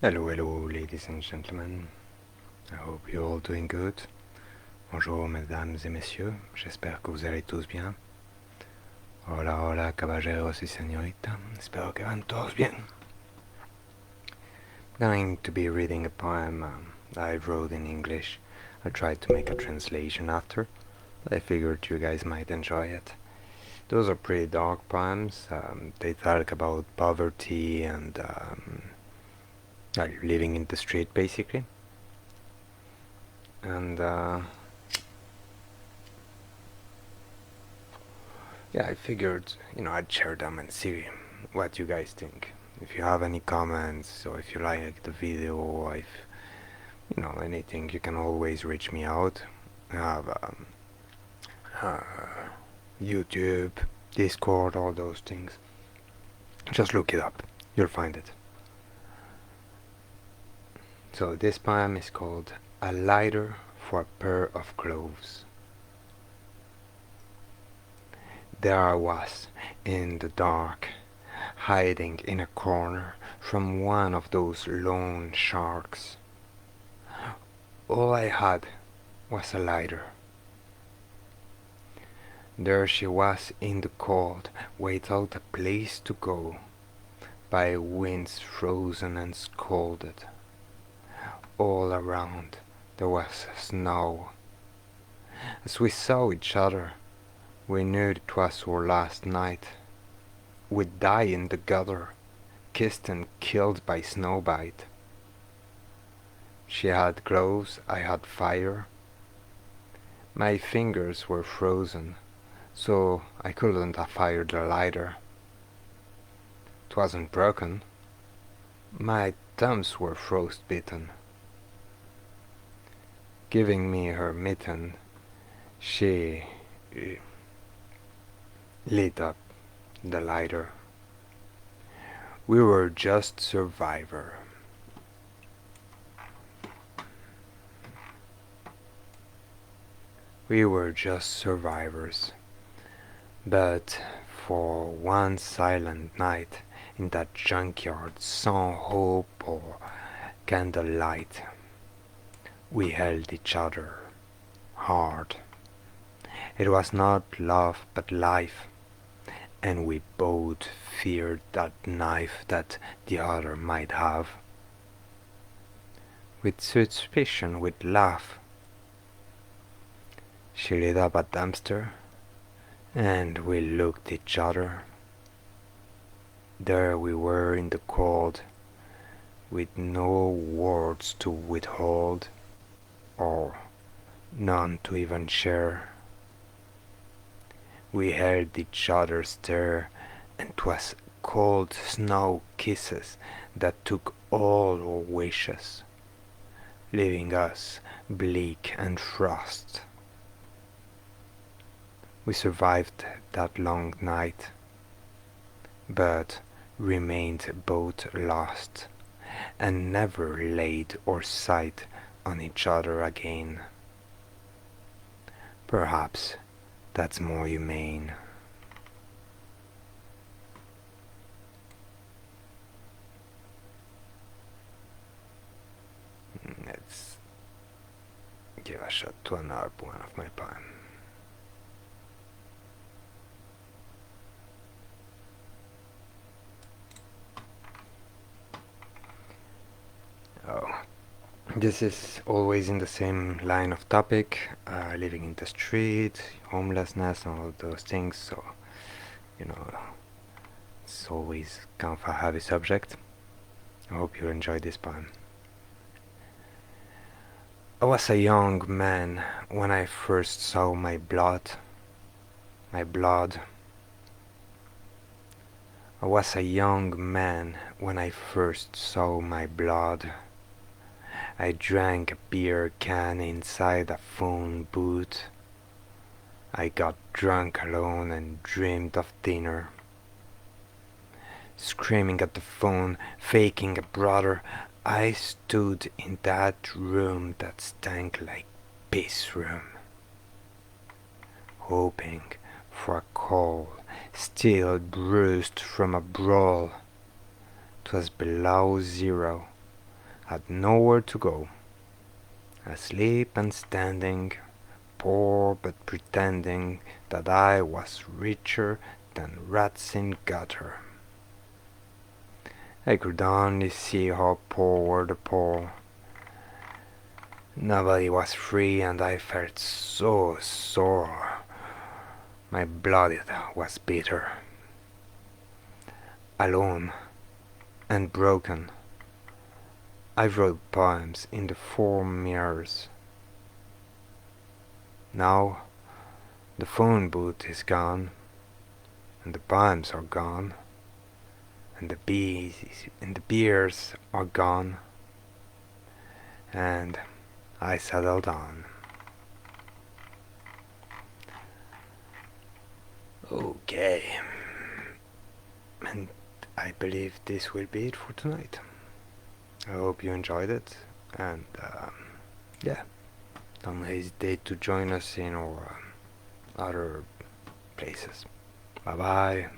Hello, hello, ladies and gentlemen. I hope you're all doing good. Bonjour, mesdames et messieurs. J'espère que vous allez tous bien. Hola, hola, caballeros y señorita. Espero que van todos bien. I'm going to be reading a poem I wrote in English. I tried to make a translation after, but I figured you guys might enjoy it. Those are pretty dark poems. They talk about poverty and living in the street, basically. And yeah, I figured, I'd share them and see what you guys think. If you have any comments, or if you like the video, or if, anything, you can always reach me out. I have uh, YouTube, Discord, all those things. Just look it up. You'll find it. So this poem is called A Lighter for a Pair of Clothes. There I was, in the dark, hiding in a corner from one of those loan sharks. All I had was a lighter. There she was in the cold, without a place to go, by winds frozen and scalded. All around there was snow. As we saw each other, we knew it was our last night. We'd die in the gutter, kissed and killed by snowbite. She had clothes, I had fire. My fingers were frozen, so I couldn't have fired the lighter. 'Twasn't broken. My thumbs were frostbitten. Giving me her mitten, she lit up the lighter. We were just survivors. We were just survivors. But for one silent night in that junkyard, sans hope or candlelight, we held each other hard. It was not love but life, and we both feared that knife that the other might have. With suspicion we'd laugh. She lit up a dumpster, and we looked each other. There we were in the cold, with no words to withhold, or none to even share. We held each other stare, and 'twas cold snow kisses that took all our wishes, leaving us bleak and frost. We survived that long night, but remained both lost, and never laid our sight on each other again. Perhaps that's more humane. Let's give a shot to another one of my poems. Oh, this is always in the same line of topic, living in the street, homelessness, and all those things. So, you know, it's always kind of a heavy subject. I hope you enjoy this poem. I was a young man when I first saw my blood. My blood. I was a young man when I first saw my blood. I drank a beer can inside a phone booth. I got drunk alone and dreamed of dinner. Screaming at the phone, faking a brother, I stood in that room that stank like piss room, hoping for a call, still bruised from a brawl. 'Twas below zero, had nowhere to go, asleep and standing, poor but pretending that I was richer than rats in gutter. I could only see how poor were the poor. Nobody was free, and I felt so sore. My blood was bitter. Alone and broken, I wrote poems in the 4 mirrors. Now the phone booth is gone, and the poems are gone, and the bees and the beers are gone, and I settled on. Okay, and I believe this will be it for tonight. I hope you enjoyed it, and yeah, don't hesitate to join us in our other places. Bye bye.